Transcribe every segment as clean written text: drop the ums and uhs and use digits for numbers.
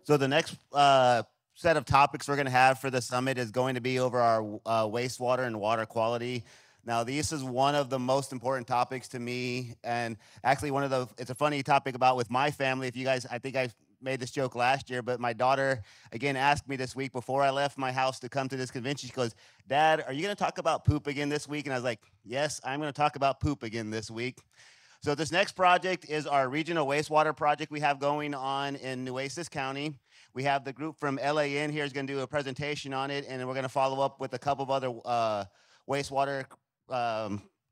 So the next set of topics we're going to have for the summit is going to be over our wastewater and water quality. Now, this is one of the most important topics to me, and actually it's a funny topic about with my family. If you guys, I think I made this joke last year, but my daughter, again, asked me this week before I left my house to come to this convention. She goes, "Dad, are you going to talk about poop again this week?" And I was like, "Yes, I'm going to talk about poop again this week." So this next project is our regional wastewater project we have going on in Nueces County. We have the group from LAN here is going to do a presentation on it, and then we're going to follow up with a couple of other wastewater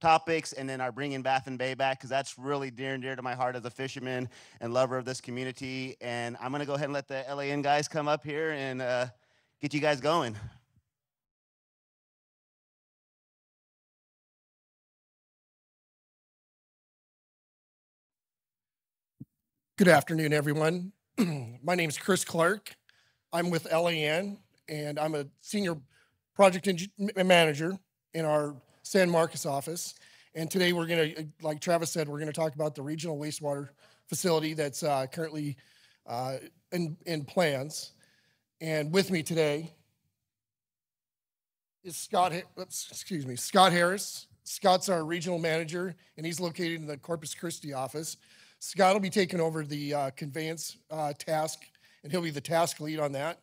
topics, and then our bringing Baffin Bay back, because that's really dear and dear to my heart as a fisherman and lover of this community. And I'm going to go ahead and let the LAN guys come up here and get you guys going. Good afternoon, everyone. My name is Chris Clark. I'm with LAN, and I'm a senior project manager in our San Marcos office. And today we're going to, like Travis said, we're going to talk about the regional wastewater facility that's currently in plans. And with me today is Scott Harris. Scott's our regional manager, and he's located in the Corpus Christi office. Scott will be taking over the conveyance task, and he'll be the task lead on that.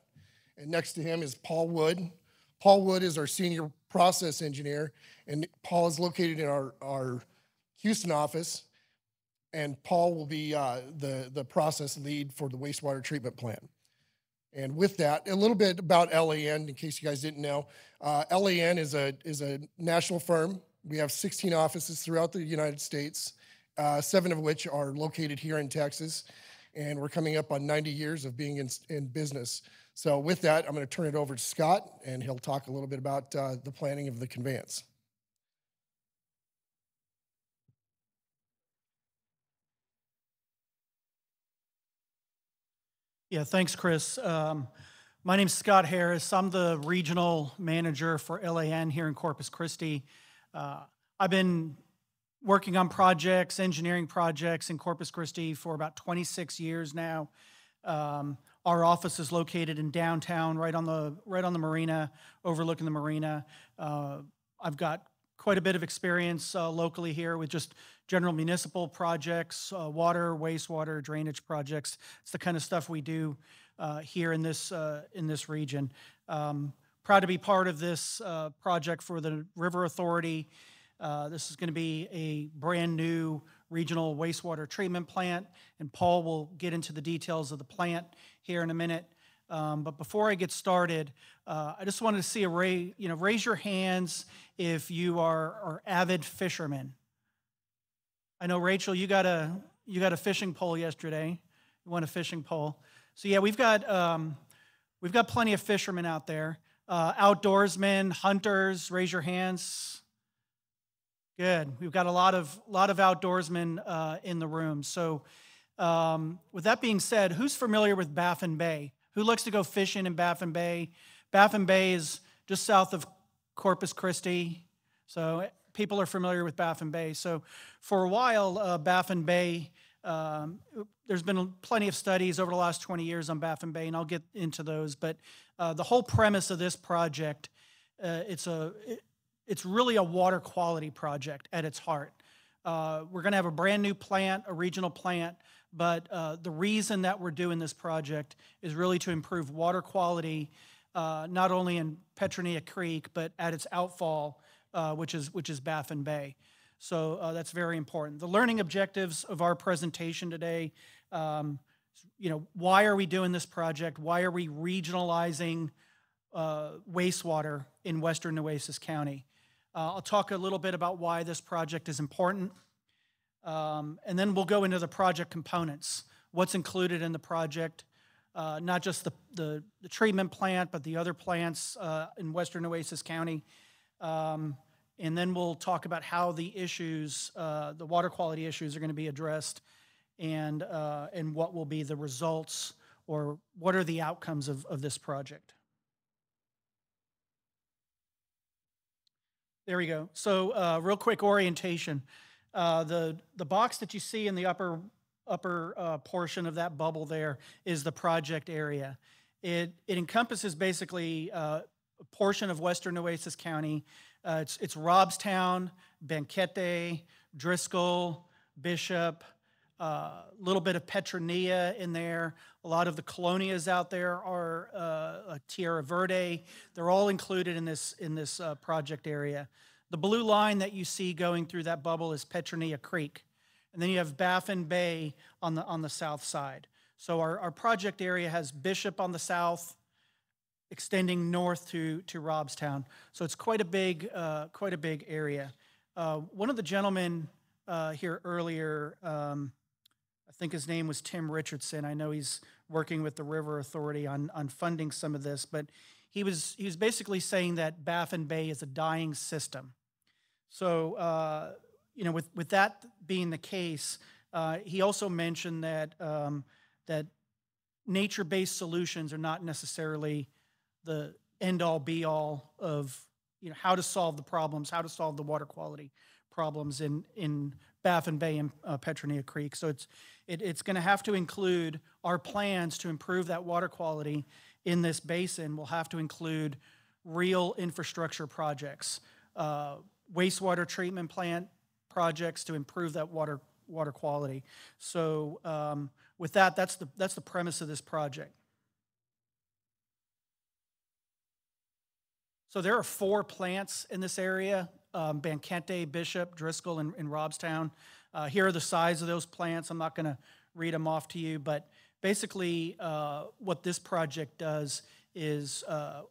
And next to him is Paul Wood. Paul Wood is our senior process engineer, and Paul is located in our Houston office. And Paul will be the process lead for the wastewater treatment plant. And with that, a little bit about LAN, in case you guys didn't know. LAN is a national firm. We have 16 offices throughout the United States. 7 of which are located here in Texas, and we're coming up on 90 years of being in business. So with that, I'm going to turn it over to Scott, and he'll talk a little bit about the planning of the conveyance. Yeah, thanks, Chris. My name's Scott Harris. I'm the regional manager for LAN here in Corpus Christi. I've been working on projects, engineering projects in Corpus Christi for about 26 years now. Our office is located in downtown, right on the marina, overlooking the marina. I've got quite a bit of experience locally here with just general municipal projects, water, wastewater, drainage projects. It's the kind of stuff we do here in this region. Proud to be part of this project for the River Authority. This is going to be a brand new regional wastewater treatment plant, and Paul will get into the details of the plant here in a minute. But before I get started, I just wanted to see raise your hands if you are avid fishermen. I know, Rachel, you got a fishing pole yesterday. You won a fishing pole. So yeah, we've got plenty of fishermen out there. Outdoorsmen, hunters, raise your hands. Good. We've got a lot of outdoorsmen in the room. So with that being said, who's familiar with Baffin Bay? Who likes to go fishing in Baffin Bay? Baffin Bay is just south of Corpus Christi. So people are familiar with Baffin Bay. So for a while, Baffin Bay, there's been plenty of studies over the last 20 years on Baffin Bay, and I'll get into those. But the whole premise of this project, it's really a water quality project at its heart. We're going to have a brand new plant, a regional plant, but the reason that we're doing this project is really to improve water quality, not only in Petronilla Creek, but at its outfall, which is Baffin Bay. So that's very important. The learning objectives of our presentation today, why are we doing this project? Why are we regionalizing wastewater in western Nueces County? I'll talk a little bit about why this project is important, and then we'll go into the project components, what's included in the project, not just the treatment plant, but the other plants in western Nueces County, and then we'll talk about how the issues, the water quality issues, are going to be addressed, and what will be the results, or what are the outcomes of this project. There we go. So real quick orientation. The box that you see in the upper upper portion of that bubble there is the project area. It encompasses basically a portion of western Nueces County. It's Robstown, Banquete, Driscoll, Bishop, a little bit of Petronilla in there. A lot of the colonias out there are Tierra Verde. They're all included in this project area. The blue line that you see going through that bubble is Petronilla Creek. And then you have Baffin Bay on the south side. So our project area has Bishop on the south, extending north to Robstown. So it's quite a big area. One of the gentlemen here earlier, I think his name was Tim Richardson. I know he's working with the River Authority on funding some of this, but he was basically saying that Baffin Bay is a dying system. So with that being the case, he also mentioned that that nature-based solutions are not necessarily the end-all, be-all of how to solve the problems, how to solve the water quality problems in Baffin Bay and Petronilla Creek. So it's going to have to include our plans to improve that water quality in this basin. Will have to include real infrastructure projects, wastewater treatment plant projects to improve that water quality. So with that, that's the premise of this project. So there are 4 plants in this area: Banquete, Bishop, Driscoll, and Robstown. Here are the size of those plants. I'm not going to read them off to you, but basically what this project does is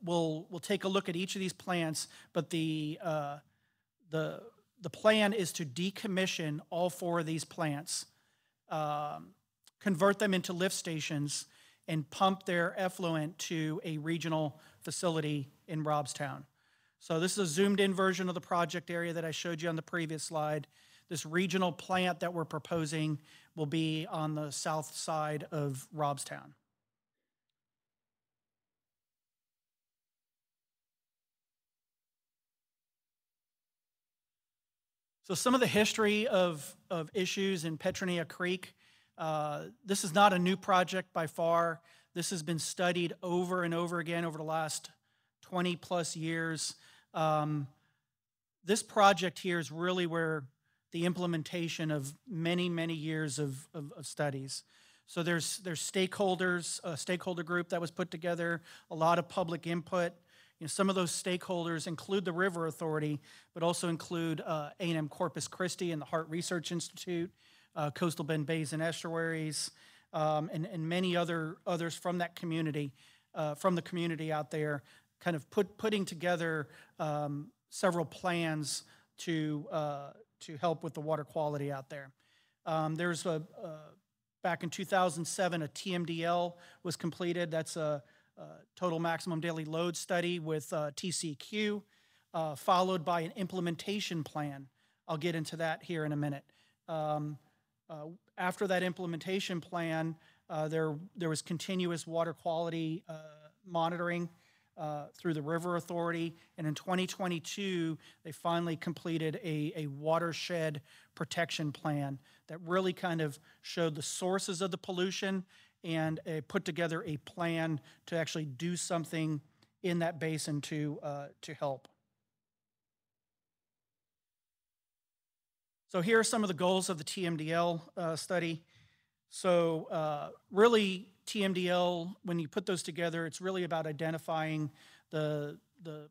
we'll take a look at each of these plants, but the plan is to decommission all 4 of these plants, convert them into lift stations, and pump their effluent to a regional facility in Robstown. So this is a zoomed-in version of the project area that I showed you on the previous slide. This regional plant that we're proposing will be on the south side of Robstown. So some of the history of issues in Petronilla Creek. This is not a new project by far. This has been studied over and over again over the last 20 plus years. This project here is really where the implementation of many, many years of studies. So there's stakeholders, a stakeholder group that was put together, a lot of public input. Some of those stakeholders include the River Authority, but also include A&M Corpus Christi and the Hart Research Institute, Coastal Bend Basin Estuaries, and many others from that community, from the community out there, kind of putting together several plans to help with the water quality out there. There's back in 2007, a TMDL was completed. That's a total maximum daily load study with TCQ, followed by an implementation plan. I'll get into that here in a minute. After that implementation plan, there was continuous water quality monitoring through the River Authority, and in 2022, they finally completed a watershed protection plan that really kind of showed the sources of the pollution and put together a plan to actually do something in that basin to help. So here are some of the goals of the TMDL study. So really, TMDL, when you put those together, it's really about identifying the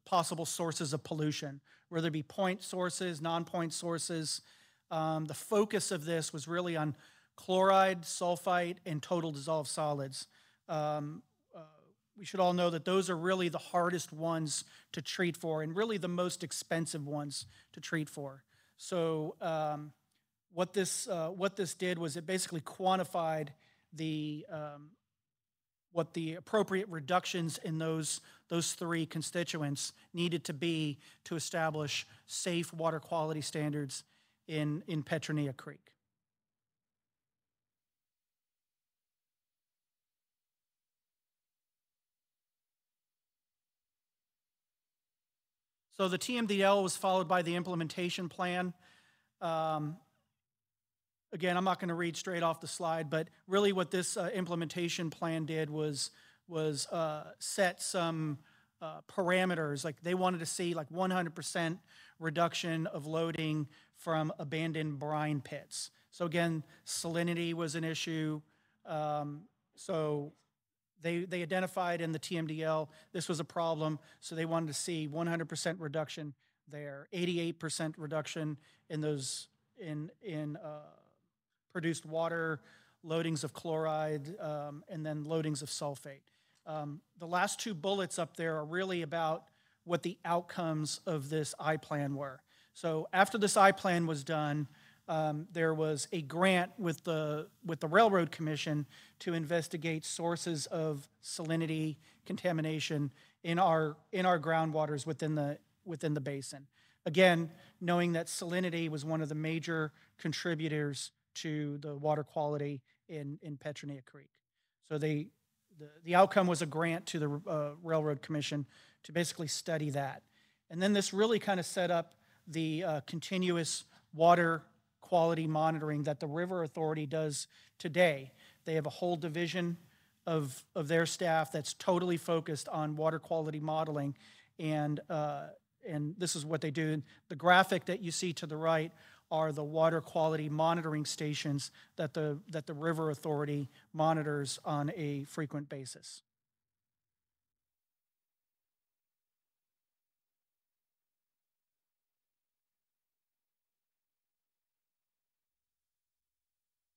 possible sources of pollution, whether it be point sources, non-point sources. The focus of this was really on chloride, sulfite, and total dissolved solids. We should all know that those are really the hardest ones to treat for and really the most expensive ones to treat for. So what this did was it basically quantified what the appropriate reductions in those 3 constituents needed to be to establish safe water quality standards in Petronilla Creek. So the TMDL was followed by the implementation plan. again, I'm not going to read straight off the slide, but really what this implementation plan did was set some parameters. Like they wanted to see like 100% reduction of loading from abandoned brine pits. So again, salinity was an issue. So they identified in the TMDL this was a problem, so they wanted to see 100% reduction there, 88% reduction in those in produced water, loadings of chloride, and then loadings of sulfate. The last two bullets up there are really about what the outcomes of this I-plan were. So after this I-plan was done, there was a grant with the Railroad Commission to investigate sources of salinity contamination in our groundwaters within the basin. Again, knowing that salinity was one of the major contributors to the water quality in Petronilla Creek. So the outcome was a grant to the Railroad Commission to basically study that. And then this really kind of set up the continuous water quality monitoring that the River Authority does today. They have a whole division of their staff that's totally focused on water quality modeling, and this is what they do. The graphic that you see to the right are the water quality monitoring stations that the River Authority monitors on a frequent basis.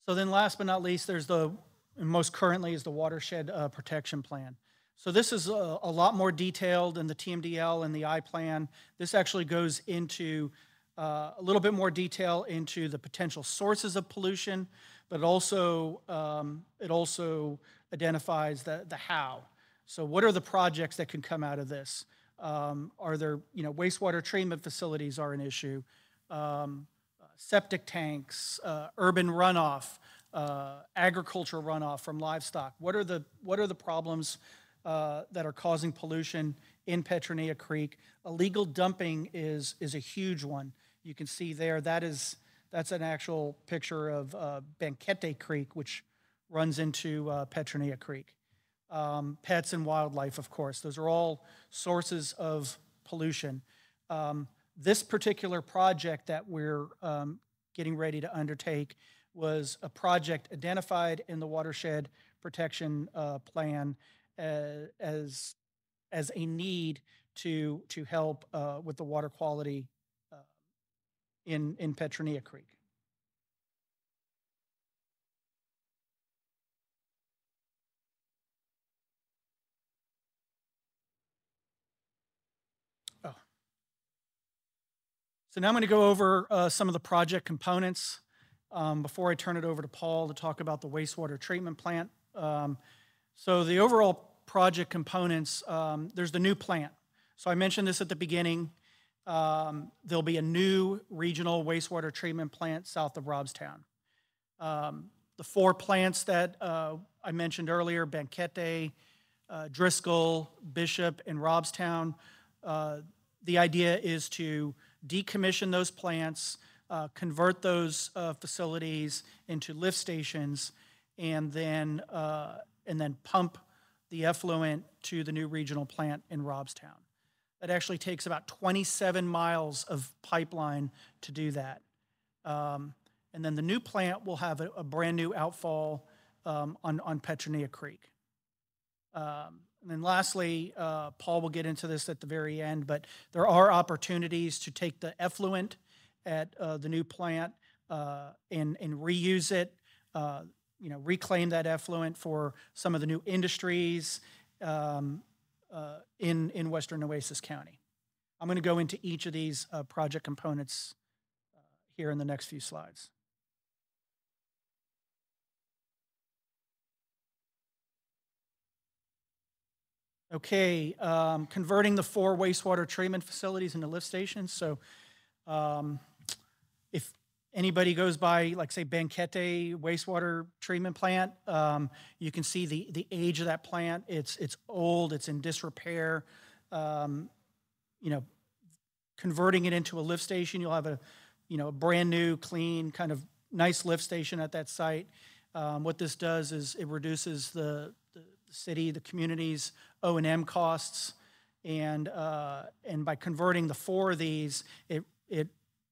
So then last but not least, there's and most currently is the Watershed Protection Plan. So this is a lot more detailed than the TMDL and the I-Plan. This actually goes into a little bit more detail into the potential sources of pollution, but it also identifies the how. So what are the projects that can come out of this? Are there, wastewater treatment facilities are an issue. Septic tanks, urban runoff, agricultural runoff from livestock. What are the problems that are causing pollution in Petronilla Creek? Illegal dumping is a huge one. You can see there that's an actual picture of Banquete Creek, which runs into Petronilla Creek. Pets and wildlife, of course, those are all sources of pollution. This particular project that we're getting ready to undertake was a project identified in the Watershed Protection Plan as a need to help with the water quality in Petronilla Creek. So now I'm going to go over some of the project components before I turn it over to Paul to talk about the wastewater treatment plant. So the overall project components, there's the new plant. So I mentioned this at the beginning. There'll be a new regional wastewater treatment plant south of Robstown. The four plants that I mentioned earlier, Banquete, Driscoll, Bishop, and Robstown, the idea is to decommission those plants, convert those facilities into lift stations, and then pump the effluent to the new regional plant in Robstown. That actually takes about 27 miles of pipeline to do that. And then the new plant will have a brand new outfall on Petronilla Creek. And then lastly, Paul will get into this at the very end, but there are opportunities to take the effluent at the new plant and reuse it, reclaim that effluent for some of the new industries in western Nueces County. I'm going to go into each of these project components here in the next few slides. Okay, converting the 4 wastewater treatment facilities into lift stations. So if anybody goes by, like, say, Banquete wastewater treatment plant, you can see the age of that plant. It's old, it's in disrepair. Converting it into a lift station, you'll have a brand new, clean, kind of nice lift station at that site. What this does is it reduces the city, the community's O&M costs, and by converting the 4 of these, it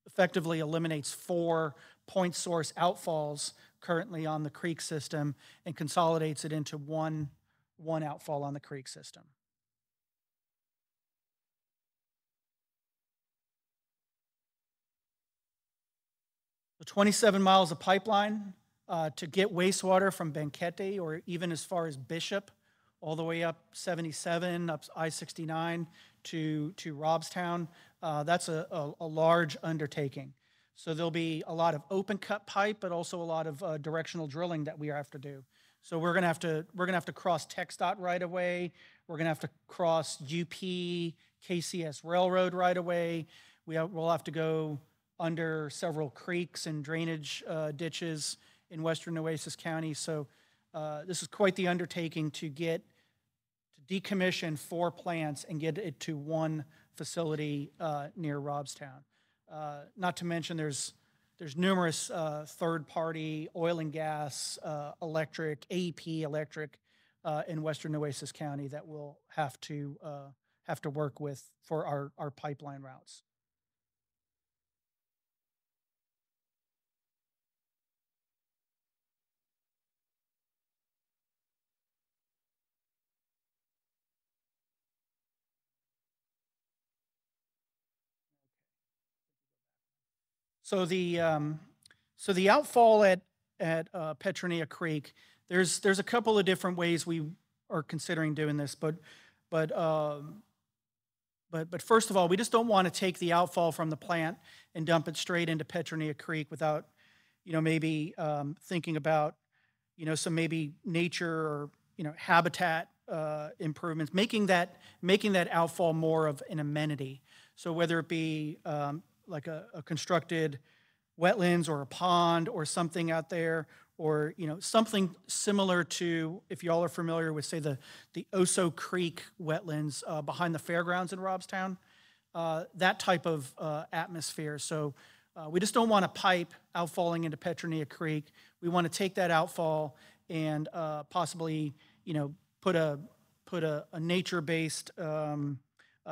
effectively eliminates 4 point source outfalls currently on the creek system and consolidates it into one outfall on the creek system. The 27 miles of pipeline to get wastewater from Banquete or even as far as Bishop, all the way up 77, up I-69 to Robstown. That's a large undertaking. So there'll be a lot of open cut pipe, but also a lot of directional drilling that we have to do. So we're gonna have to cross TxDOT right away. We're gonna have to cross UP, KCS Railroad right away. We'll have to go under several creeks and drainage ditches in western Nueces County. So this is quite the undertaking to decommission 4 plants and get it to one facility near Robstown. Not to mention there's numerous third-party oil and gas, electric, AEP electric in western Nueces County that we'll have to work with for our pipeline routes. So the outfall at Petronia Creek, there's a couple of different ways we are considering doing this, but first of all, we just don't want to take the outfall from the plant and dump it straight into Petronia Creek without, maybe thinking about, some maybe nature or habitat improvements, making that outfall more of an amenity. So whether it be like a constructed wetlands or a pond or something out there, or something similar to, if y'all are familiar with, say, the Oso Creek wetlands behind the fairgrounds in Robstown, that type of atmosphere. So we just don't want a pipe outfalling into Petronia Creek. We want to take that outfall and possibly put a nature-based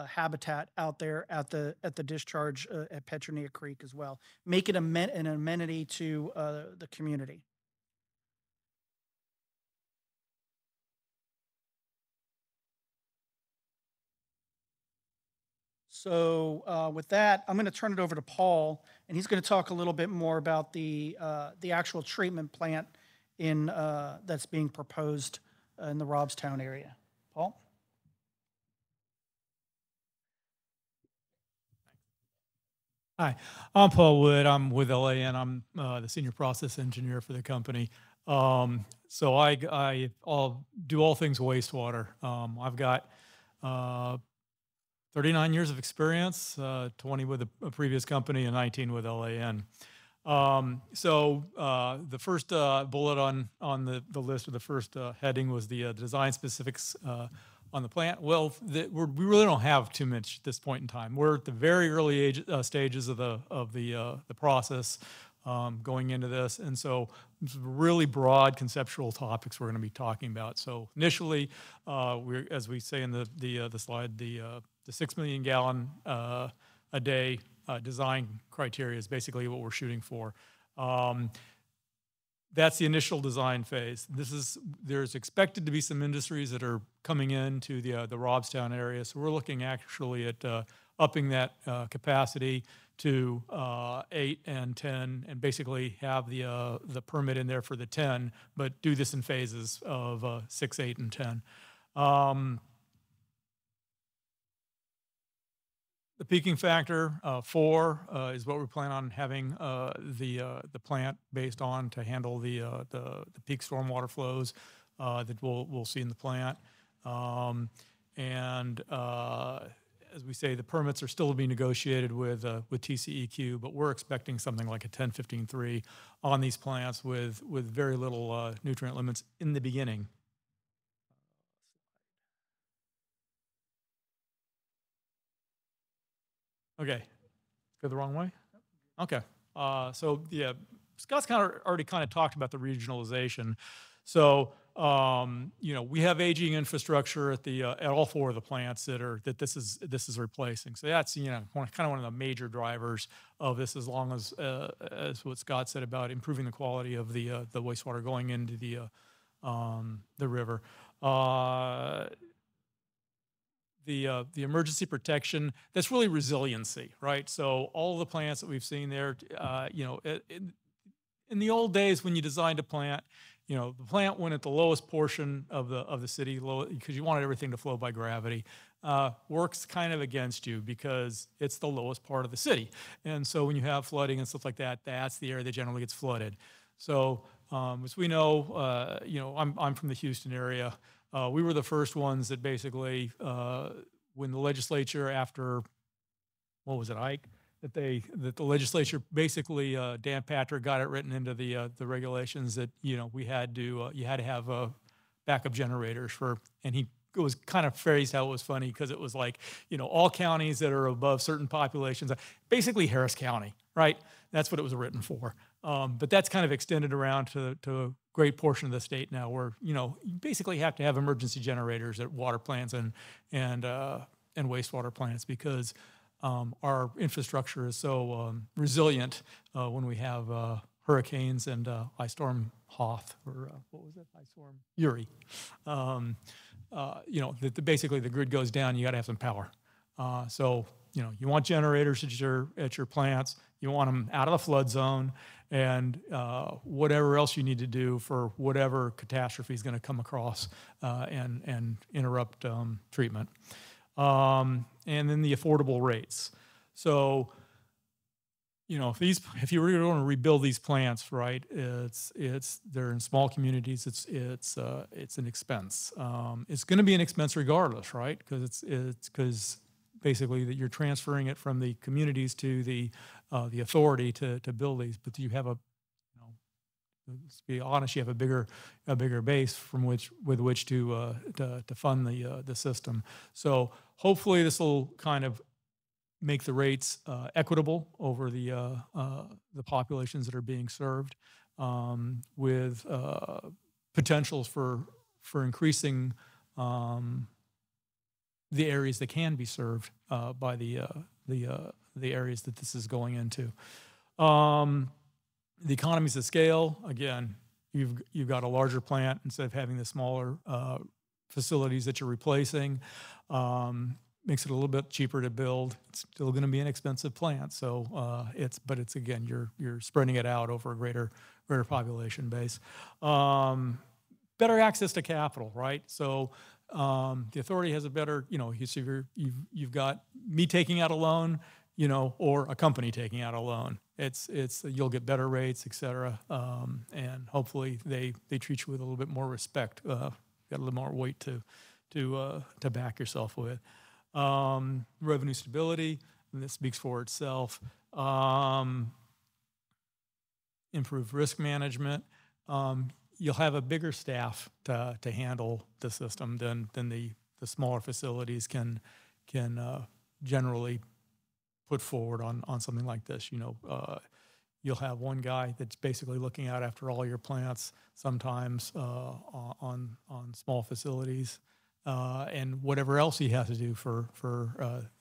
habitat out there at the discharge at Petronia Creek as well. Make it an amenity to the community. So with that, I'm going to turn it over to Paul, and he's going to talk a little bit more about the actual treatment plant that's being proposed in the Robstown area. Paul? Hi, I'm Paul Wood. I'm with LAN. I'm the senior process engineer for the company. So I'll do all things wastewater. I've got 39 years of experience, 20 with a previous company and 19 with LAN. So the first bullet on the list, or the first heading, was the design specifics on the plant. Well, we really don't have too much at this point in time. We're at the very early stages of the process going into this, and so really broad conceptual topics we're going to be talking about. So initially, as we say in the slide, the 6 million gallon a day design criteria is basically what we're shooting for. That's the initial design phase. There's expected to be some industries that are coming into the Robstown area, so we're looking actually at upping that capacity to 8 and 10, and basically have the permit in there for the 10, but do this in phases of 6, 8, and 10. The peaking factor, 4, is what we plan on having the plant based on to handle the peak stormwater flows that we'll see in the plant. As we say, the permits are still being negotiated with TCEQ, but we're expecting something like a 10-15-3 on these plants with very little nutrient limits in the beginning. Okay, go the wrong way? Okay, so yeah, Scott's already talked about the regionalization. So, we have aging infrastructure at all four of the plants that this is replacing. So that's one of the major drivers of this, as long as what Scott said about improving the quality of the wastewater going into the river. The emergency protection, that's really resiliency, right? So all the plants that we've seen there, in the old days when you designed a plant, the plant went at the lowest portion of the city, because you wanted everything to flow by gravity. Works kind of against you because it's the lowest part of the city, and so when you have flooding and stuff like that, that's the area that generally gets flooded. So as we know, I'm from the Houston area. We were the first ones that basically, when the legislature, after, what was it, Ike? That the legislature basically, Dan Patrick got it written into the regulations that you had to have backup generators and he was kind of phrased how it was funny, because it was like, all counties that are above certain populations, basically Harris County, right? That's what it was written for. But that's kind of extended around to a great portion of the state now, where you basically have to have emergency generators at water plants and wastewater plants, because our infrastructure is so resilient when we have hurricanes and Ice Storm Hoth, or what was it? Ice Storm Uri. Basically the grid goes down. You got to have some power. So you want generators at your plants. You want them out of the flood zone, and whatever else you need to do for whatever catastrophe is going to come across and interrupt treatment. And then the affordable rates. So, if you really want to rebuild these plants, right, they're in small communities. It's an expense. It's going to be an expense regardless, right? Because basically that you're transferring it from the communities to the authority to build these. But you have let's be honest, you have a bigger base with which to fund the system. So hopefully this will kind of make the rates equitable over the populations that are being served, with potentials for increasing the areas that can be served by the areas that this is going into. The economies of scale, again, you've got a larger plant instead of having the smaller facilities that you're replacing. Makes it a little bit cheaper to build. It's still going to be an expensive plant, so but it's again, you're spreading it out over a greater population base. Better access to capital, right? So the authority has a better, you've got me taking out a loan, or a company taking out a loan. You'll get better rates, et cetera, and hopefully they treat you with a little bit more respect. Got a little more weight to back yourself with. Revenue stability, and this speaks for itself. Improved risk management. You'll have a bigger staff to handle the system than the smaller facilities can generally put forward on something like this. You'll have one guy that's basically looking out after all your plants, sometimes on small facilities, and whatever else he has to do for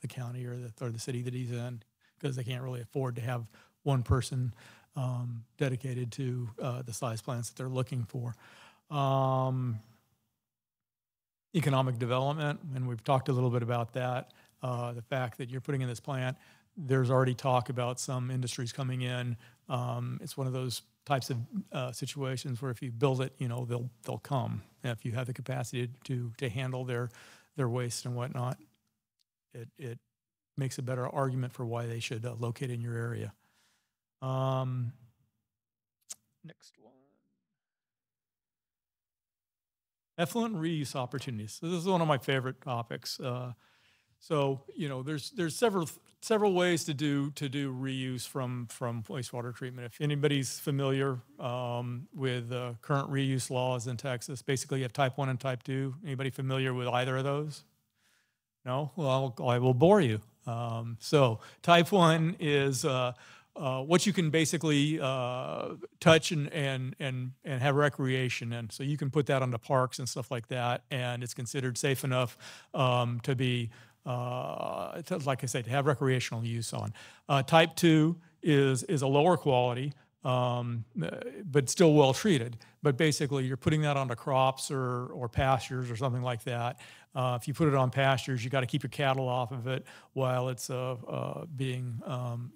the county or the city that he's in, because they can't really afford to have one person dedicated to the size plants that they're looking for. Economic development, and we've talked a little bit about that. The fact that you're putting in this plant, there's already talk about some industries coming in. It's one of those types of situations where if you build it, they'll come. And if you have the capacity to handle their waste and whatnot, it makes a better argument for why they should locate in your area. Next one. Effluent reuse opportunities. So this is one of my favorite topics. There's several ways to do reuse from wastewater treatment. If anybody's familiar with current reuse laws in Texas, basically you have type 1 and type 2. Anybody familiar with either of those? No? Well, I will bore you. So type 1 is what you can basically touch and have recreation in. So you can put that onto parks and stuff like that, and it's considered safe enough to be, like I said, to have recreational use on. Type 2 is a lower quality, but still well treated. But basically, you're putting that onto crops or pastures or something like that. If you put it on pastures, you got to keep your cattle off of it while it's being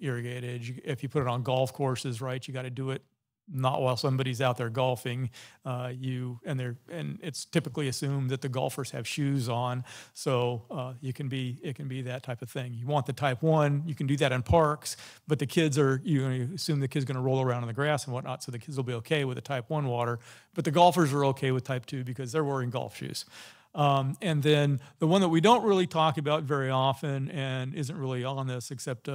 irrigated. If you put it on golf courses, right, you got to do it not while somebody's out there golfing. And it's typically assumed that the golfers have shoes on, so it can be that type of thing. You want the type 1, you can do that in parks, but the kids you assume the kid's going to roll around in the grass and whatnot, so the kids will be okay with the type 1 water, but the golfers are okay with type 2 because they're wearing golf shoes. And then the one that we don't really talk about very often and isn't really on this except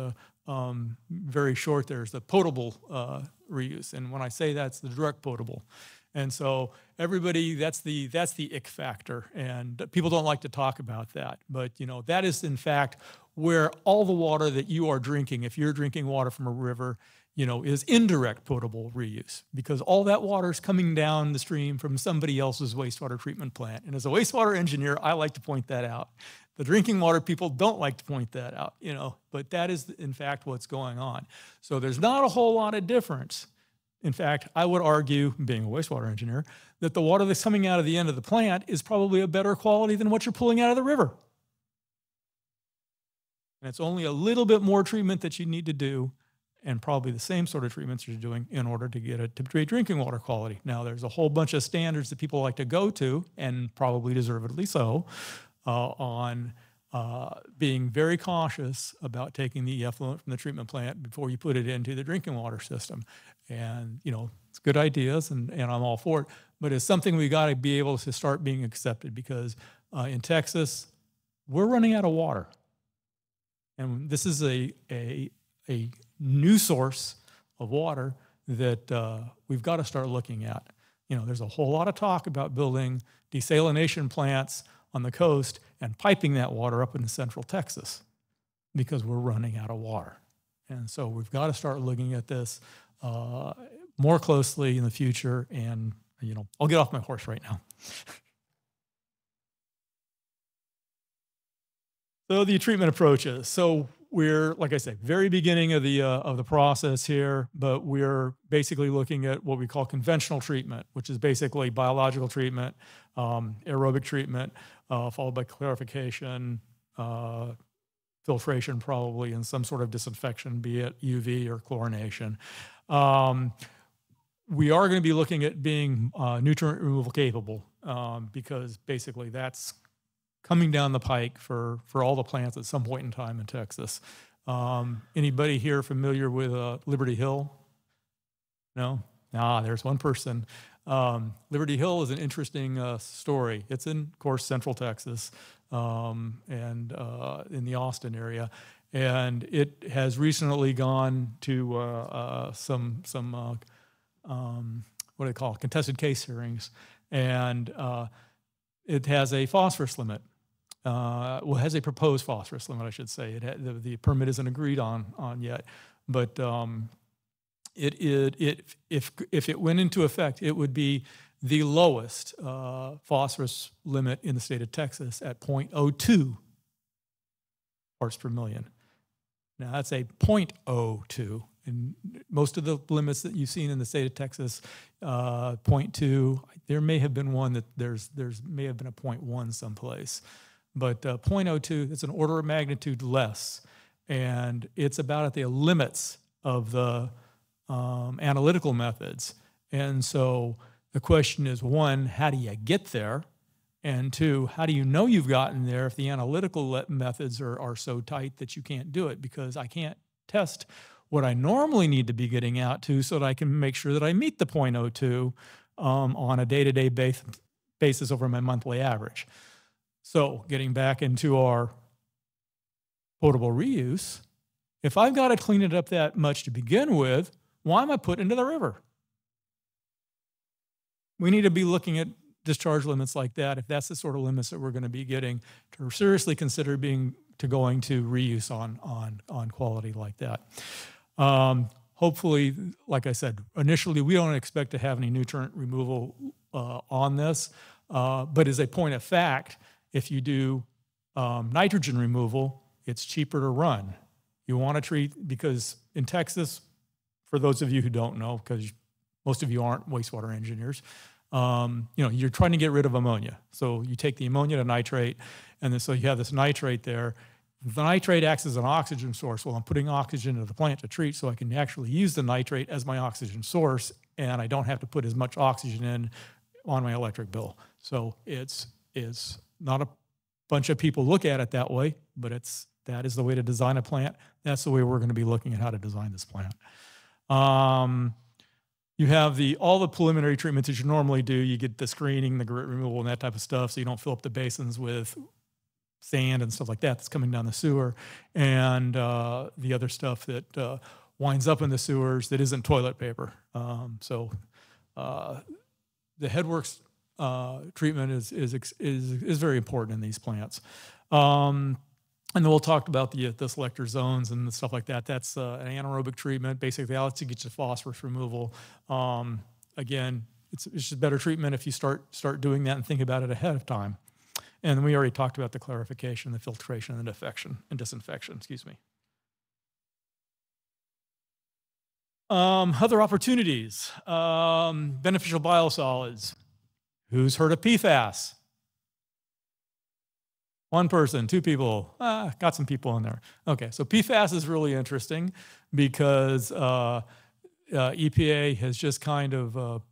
very short, there's the potable reuse. And when I say that's the direct potable. And so everybody, that's the ick factor. And people don't like to talk about that. But, that is, in fact, where all the water that you are drinking, if you're drinking water from a river, is indirect potable reuse, because all that water is coming down the stream from somebody else's wastewater treatment plant. And as a wastewater engineer, I like to point that out. The drinking water people don't like to point that out, but that is, in fact, what's going on. So there's not a whole lot of difference. In fact, I would argue, being a wastewater engineer, that the water that's coming out of the end of the plant is probably a better quality than what you're pulling out of the river. And it's only a little bit more treatment that you need to do, and probably the same sort of treatments you're doing in order to get it to treat drinking water quality. Now, there's a whole bunch of standards that people like to go to, and probably deservedly so, on being very cautious about taking the effluent from the treatment plant before you put it into the drinking water system. And, it's good ideas, and I'm all for it, but it's something we got to be able to start being accepted, because in Texas, we're running out of water. And this is a new source of water that we've got to start looking at. There's a whole lot of talk about building desalination plants on the coast and piping that water up into central Texas because we're running out of water. And so we've got to start looking at this more closely in the future. And, I'll get off my horse right now. So the treatment approaches. So we're, like I say, very beginning of the process here, but we're basically looking at what we call conventional treatment, which is basically biological treatment, aerobic treatment, followed by clarification, filtration probably, and some sort of disinfection, be it UV or chlorination. We are going to be looking at being nutrient removal capable, because basically that's coming down the pike for all the plants at some point in time in Texas. Anybody here familiar with Liberty Hill? No? There's one person. Liberty Hill is an interesting story. It's in, of course, Central Texas, and in the Austin area. And it has recently gone to some what do they call it? Contested case hearings. And it has a phosphorus limit. Well, has a proposed phosphorus limit, I should say. The permit isn't agreed on yet, but if it went into effect, it would be the lowest phosphorus limit in the state of Texas at 0.02 parts per million. Now that's a 0.02, and most of the limits that you've seen in the state of Texas, 0.2. There may have been one that there's may have been a 0.1 someplace. But 0.02, it's an order of magnitude less. And it's about at the limits of the analytical methods. And so the question is, one, how do you get there? And two, how do you know you've gotten there if the analytical methods are so tight that you can't do it? Because I can't test what I normally need to be getting out to so that I can make sure that I meet the 0.02 on a day-to-day basis over my monthly average. So getting back into our potable reuse, if I've got to clean it up that much to begin with, why am I putting it into the river? We need to be looking at discharge limits like that, if that's the sort of limits that we're going to be getting, to seriously consider going to reuse on quality like that. Hopefully, like I said, initially we don't expect to have any nutrient removal on this, but as a point of fact, if you do nitrogen removal, it's cheaper to run. You want to treat, because in Texas, for those of you who don't know, because most of you aren't wastewater engineers, you're trying to get rid of ammonia. So you take the ammonia to nitrate, and then so you have this nitrate there. The nitrate acts as an oxygen source. Well, I'm putting oxygen into the plant to treat, so I can actually use the nitrate as my oxygen source, and I don't have to put as much oxygen in on my electric bill. So it's not a bunch of people look at it that way, but that is the way to design a plant. That's the way we're going to be looking at how to design this plant. You have all the preliminary treatments that you normally do. You get the screening, the grit removal, and that type of stuff, so you don't fill up the basins with sand and stuff like that that's coming down the sewer, and the other stuff that winds up in the sewers that isn't toilet paper. So the headworks treatment is very important in these plants. And then we'll talk about the selector zones and the stuff like that. That's an anaerobic treatment. Basically, that's to get you phosphorus removal. Again, it's just better treatment if you start doing that and think about it ahead of time. And we already talked about the clarification, the filtration, and the disinfection. Excuse me. Other opportunities. Beneficial biosolids. Who's heard of PFAS? One person, two people, got some people in there. Okay, so PFAS is really interesting because EPA has just kind of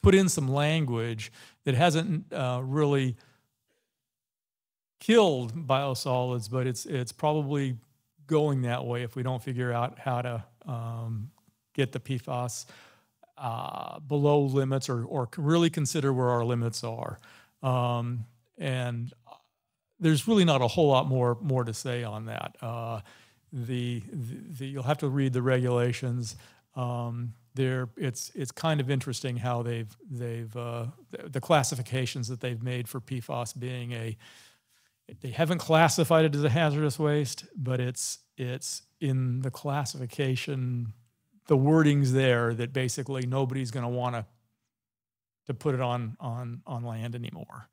put in some language that hasn't really killed biosolids, but it's probably going that way if we don't figure out how to get the PFAS below limits or really consider where our limits are. And there's really not a whole lot more to say on that. You'll have to read the regulations. It's kind of interesting how they've the classifications that they've made for PFAS being they haven't classified it as a hazardous waste, but it's in the classification. The wording's there that basically nobody's going to want to put it on land anymore.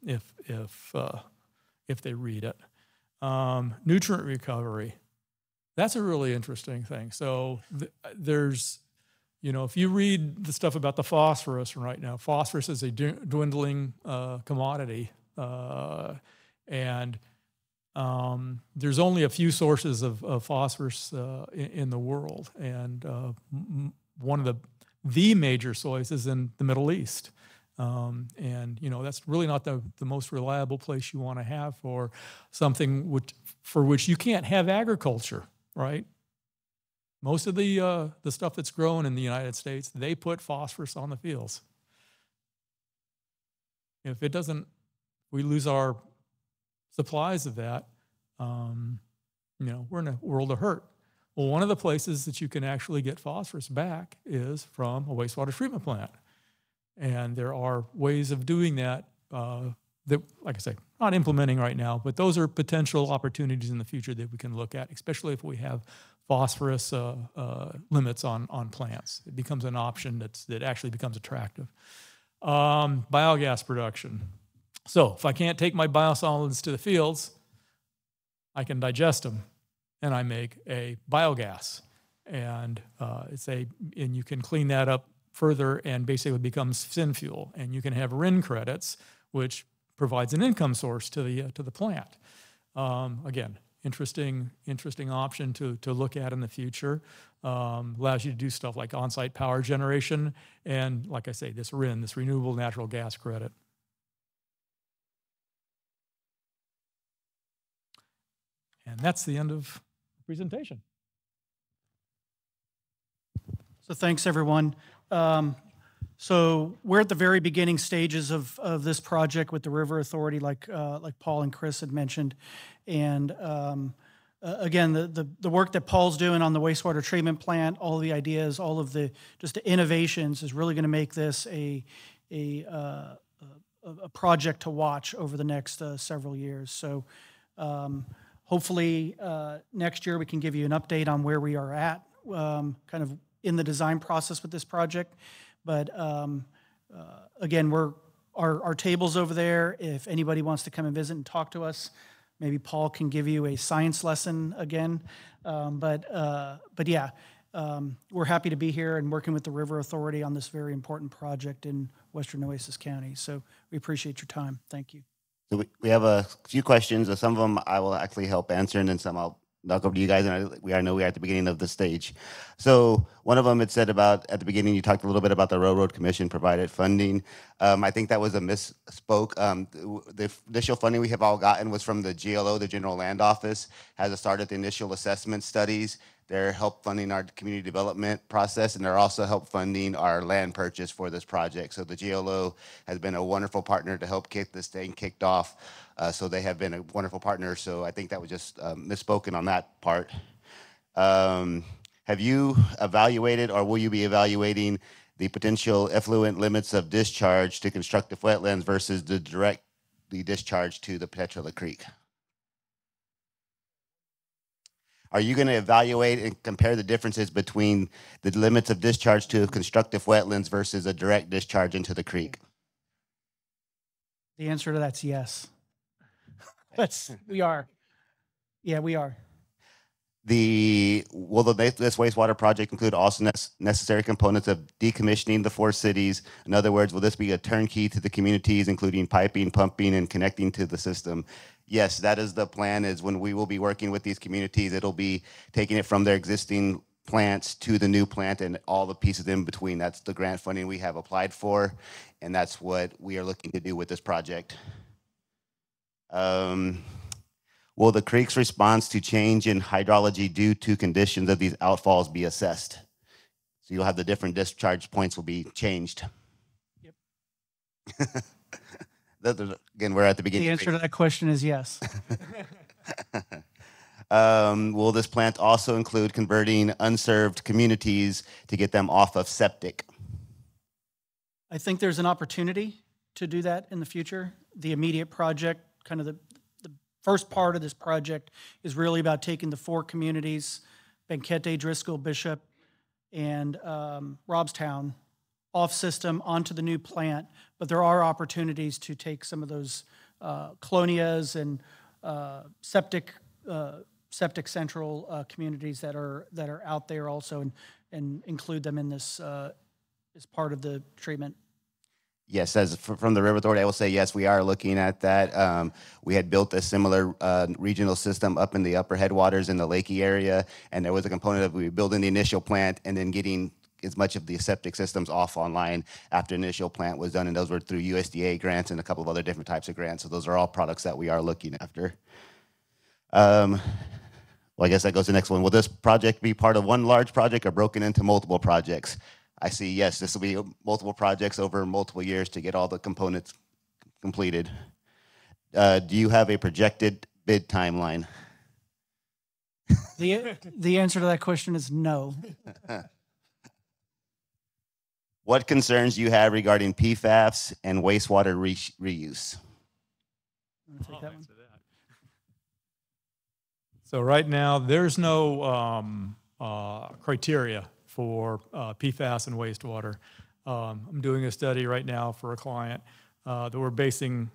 If they read it. Nutrient recovery. That's a really interesting thing. So there's, if you read the stuff about the phosphorus right now, phosphorus is a dwindling commodity. And there's only a few sources of phosphorus in the world. And one of the major sources is in the Middle East. And that's really not the most reliable place you want to have for something for which you can't have agriculture, right? Most of the stuff that's grown in the United States, they put phosphorus on the fields. If it doesn't, we lose our supplies of that, we're in a world of hurt. Well, one of the places that you can actually get phosphorus back is from a wastewater treatment plant. And there are ways of doing that that, like I say, not implementing right now, but those are potential opportunities in the future that we can look at, especially if we have phosphorus limits on plants. It becomes an option that actually becomes attractive. Biogas production. So if I can't take my biosolids to the fields, I can digest them, and I make a biogas. And and you can clean that up further and basically becomes syn fuel, and you can have RIN credits, which provides an income source to the plant. Again, interesting option to look at in the future. Allows you to do stuff like on-site power generation, and like I say, this RIN, this renewable natural gas credit. And that's the end of the presentation. So thanks, everyone. So we're at the very beginning stages of this project with the River Authority, like Paul and Chris had mentioned. And again, the work that Paul's doing on the wastewater treatment plant, all the ideas, all of the innovations is really going to make this a project to watch over the next several years. So Hopefully, next year we can give you an update on where we are at, kind of in the design process with this project. But again, our table's over there. If anybody wants to come and visit and talk to us, maybe Paul can give you a science lesson again. But yeah, we're happy to be here and working with the River Authority on this very important project in Western Nueces County. So we appreciate your time. Thank you. So we have a few questions. Some of them I will actually help answer, and then some I'll knock over to you guys. And I know we are at the beginning of the stage. So one of them, it said about at the beginning, you talked a little bit about the Railroad Commission provided funding. I think that was a misspoke. The initial funding we have all gotten was from the GLO, the General Land Office, has started the initial assessment studies. They're help funding our community development process, and they're also help funding our land purchase for this project. So the GLO has been a wonderful partner to help get this thing kicked off. So they have been a wonderful partner. So I think that was just misspoken on that part. Have you evaluated, or will you be evaluating the potential effluent limits of discharge to constructive wetlands versus the discharge to the Petula Creek? Are you going to evaluate and compare the differences between the limits of discharge to constructive wetlands versus a direct discharge into the creek? The answer to that's yes. We are. Yeah, we are. Will this wastewater project include also necessary components of decommissioning the 4 cities? In other words, will this be a turnkey to the communities, including piping, pumping, and connecting to the system? Yes, that is the plan, is when we will be working with these communities, it'll be taking it from their existing plants to the new plant and all the pieces in between. That's the grant funding we have applied for, and that's what we are looking to do with this project. Will the creek's response to change in hydrology due to conditions of these outfalls be assessed? So you'll have the different discharge points will be changed. Yep. Again, we're at the beginning. The answer to that question is yes. Will this plant also include converting unserved communities to get them off of septic? I think there's an opportunity to do that in the future. The immediate project, kind of the first part of this project, is really about taking the 4 communities, Benquete, Driscoll, Bishop, and Robstown, off system onto the new plant. But there are opportunities to take some of those colonias and septic central communities that are out there also, and include them in this as part of the treatment. Yes, from the River Authority, I will say yes, we are looking at that. We had built a similar regional system up in the upper headwaters in the Lakey area, and there was a component of we building the initial plant and then getting as much of the septic systems off online after initial plant was done, and those were through USDA grants and a couple of other different types of grants. So those are all products that we are looking after. Well, I guess that goes to the next one. Will this project be part of one large project or broken into multiple projects? I see, yes, this will be multiple projects over multiple years to get all the components completed. Do you have a projected bid timeline? The answer to that question is no. What concerns do you have regarding PFAS and wastewater reuse? Take that one. So right now, there's no criteria for PFAS and wastewater. I'm doing a study right now for a client that we're basing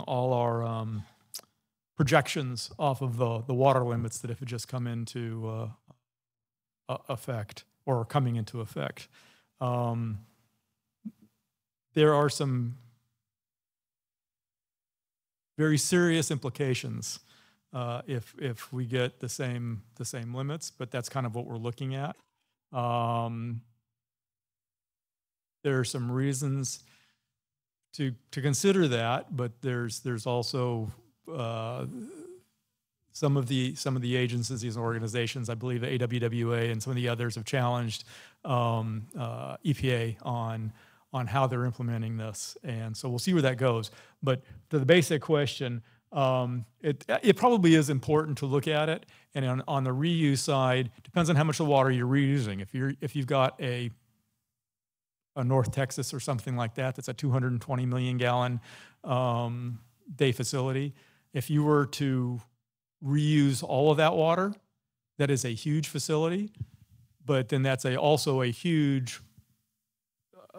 all our projections off of the water limits that have just come into effect or coming into effect. There are some very serious implications if we get the same limits, but that's kind of what we're looking at. There are some reasons to consider that, but there's also some of the agencies and organizations, I believe the AWWA and some of the others, have challenged EPA on how they're implementing this, and so we'll see where that goes. But to the basic question, it probably is important to look at it, and on the reuse side, depends on how much of the water you're reusing. If you've got a North Texas or something like that, that's a 220 million gallon day facility. If you were to reuse all of that water. That is a huge facility, but then that's also a huge,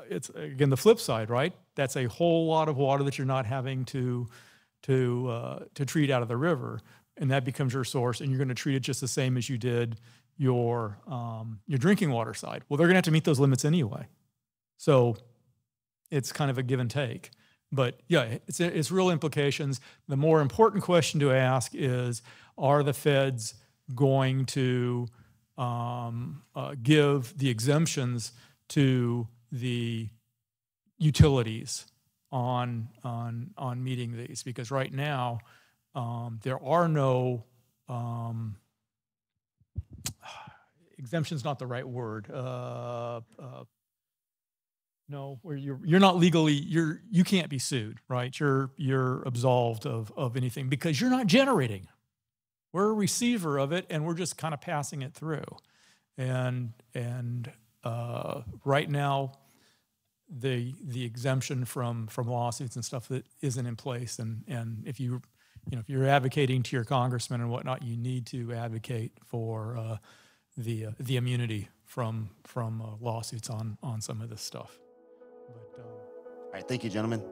it's again, the flip side, right? That's a whole lot of water that you're not having to treat out of the river. And that becomes your source, and you're going to treat it just the same as you did your drinking water side. Well, they're going to have to meet those limits anyway. So it's kind of a give and take. But yeah, it's real implications. The more important question to ask is, are the feds going to give the exemptions to the utilities on meeting these? Because right now, there are no exemptions. Not the right word. No, where you're not legally, you can't be sued, right? You're absolved of anything because you're not generating. We're a receiver of it, and we're just kind of passing it through. And right now, the exemption from lawsuits and stuff that isn't in place, and if you're advocating to your congressman and whatnot, you need to advocate for the immunity from lawsuits on some of this stuff. But, All right, thank you, gentlemen.